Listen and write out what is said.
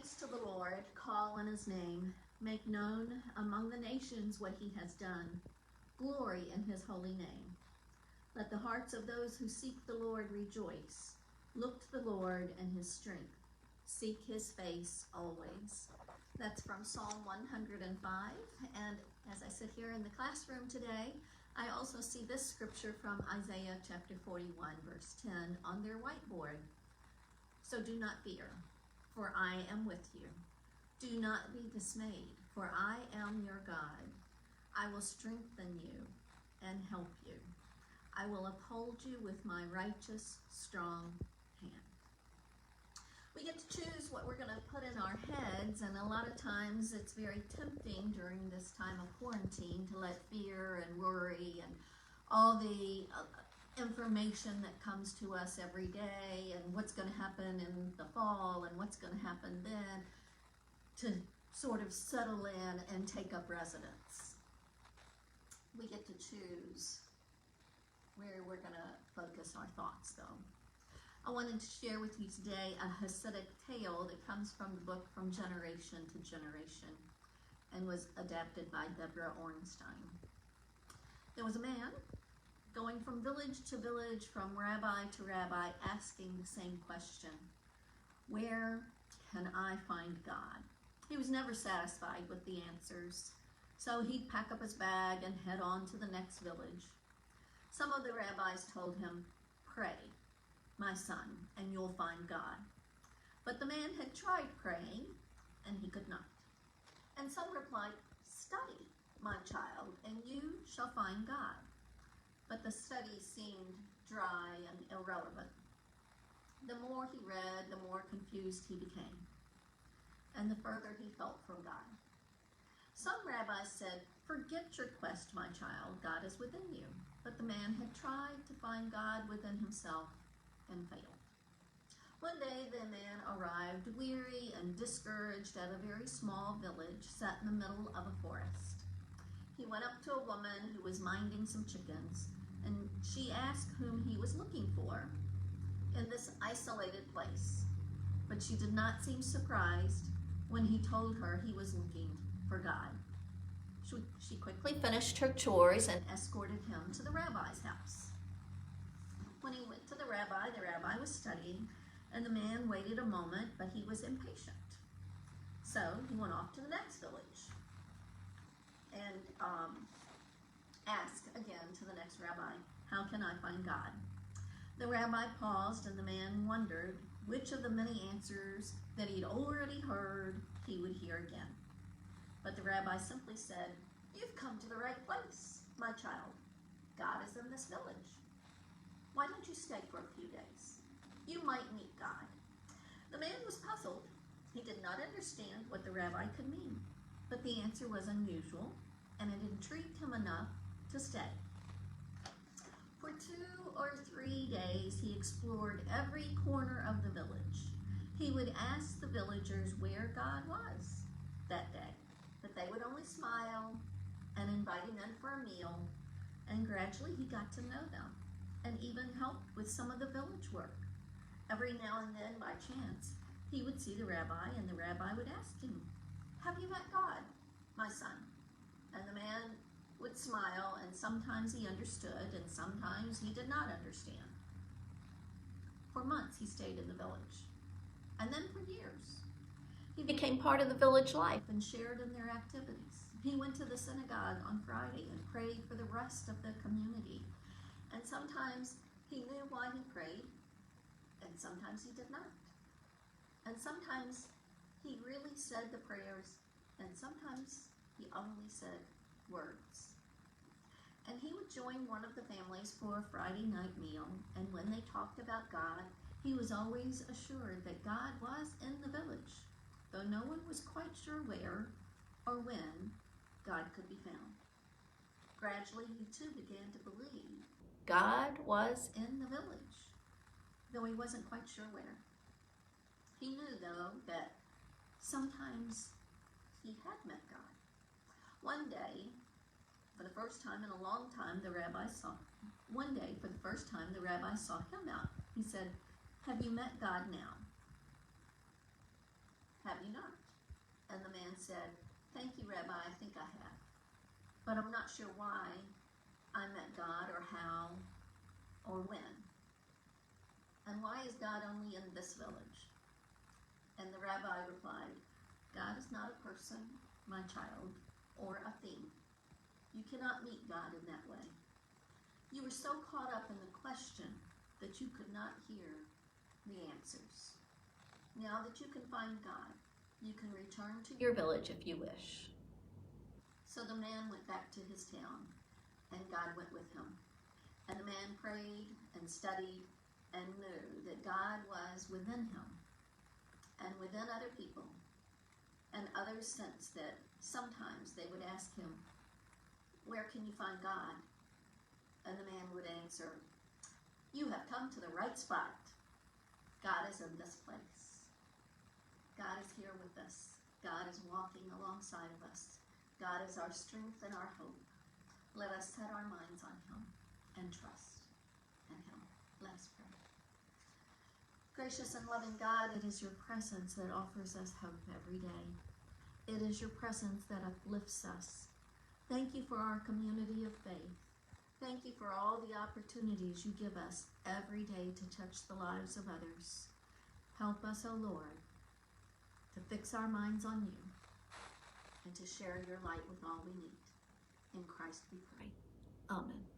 thanks to the Lord, call on his name, make known among the nations what he has done. Glory in his holy name. Let the hearts of those who seek the Lord rejoice. Look to the Lord and his strength. Seek his face always. That's from Psalm 105. And as I sit here in the classroom today, I also see this scripture from Isaiah chapter 41, verse 10 on their whiteboard. So do not fear, for I am with you. Do not be dismayed, for I am your God. I will strengthen you and help you. I will uphold you with my righteous, strong hand. We get to choose what we're going to put in our heads, and a lot of times it's very tempting during this time of quarantine to let fear and worry and all the information that comes to us every day and what's going to happen in the fall and what's going to happen then to sort of settle in and take up residence. We get to choose where we're going to focus our thoughts, though. I wanted to share with you today a Hasidic tale that comes from the book From Generation to Generation and was adapted by Deborah Ornstein. There was a man going from village to village, from rabbi to rabbi, asking the same question: where can I find God? He was never satisfied with the answers, so he'd pack up his bag and head on to the next village. Some of the rabbis told him, "Pray, my son, and you'll find God." But the man had tried praying, and he could not. And some replied, "Study, my child, and you shall find God." But the study seemed dry and irrelevant. The more he read, the more confused he became, and the further he felt from God. Some rabbis said, "Forget your quest, my child, God is within you." But the man had tried to find God within himself and failed. One day the man arrived weary and discouraged at a very small village set in the middle of a forest. He went up to a woman who was minding some chickens, and she asked whom he was looking for in this isolated place. But she did not seem surprised when he told her he was looking for God. She quickly finished her chores and escorted him to the rabbi's house. When he went to the rabbi was studying, and the man waited a moment, but he was impatient. So he went off to the next village and asked again to the next rabbi, "How can I find God?" The rabbi paused, and the man wondered which of the many answers that he'd already heard he would hear again. But the rabbi simply said, "You've come to the right place, my child. God is in this village. Why don't you stay for a few days? You might meet God." The man was puzzled. He did not understand what the rabbi could mean, but the answer was unusual, and it intrigued him enough to stay. For 2 or 3 days, he explored every corner of the village. He would ask the villagers where God was that day, but they would only smile and invite him in for a meal, and gradually he got to know them and even helped with some of the village work. Every now and then, by chance, he would see the rabbi, and the rabbi would ask him, "Have you met God, my son?" And the man would smile, and sometimes he understood, and sometimes he did not understand. For months, he stayed in the village, and then for years. He became part of the village life and shared in their activities. He went to the synagogue on Friday and prayed for the rest of the community. And sometimes he knew why he prayed, and sometimes he did not. And sometimes he really said the prayers, and sometimes he only said words. And he would join one of the families for a Friday night meal, and when they talked about God, he was always assured that God was in the village, though no one was quite sure where or when God could be found. Gradually, he too began to believe God was in the village, though he wasn't quite sure where. He knew, though, that sometimes he had met God. One day, for the first time in a long time, the rabbi saw him out. He said, "Have you met God now?" have you not?" And the man said, "Thank you, Rabbi, I think I have. But I'm not sure why I met God or how or when. And why is God only in this village?" And the rabbi replied, "God is not a person, my child, or a thing. You cannot meet God in that way. You were so caught up in the question that you could not hear the answers. Now that you can find God, you can return to your village if you wish." So the man went back to his town, and God went with him. And the man prayed and studied and knew that God was within him and within other people. And others sensed that sometimes they would ask him, "Where can you find God?" And the man would answer, "You have come to the right spot. God is in this place. God is here with us. God is walking alongside of us. God is our strength and our hope. Let us set our minds on him and trust in him." Let us pray. Gracious and loving God, it is your presence that offers us hope every day. It is your presence that uplifts us. Thank you for our community of faith. Thank you for all the opportunities you give us every day to touch the lives of others. Help us, O Lord, to fix our minds on you and to share your light with all we need. In Christ we pray. Amen.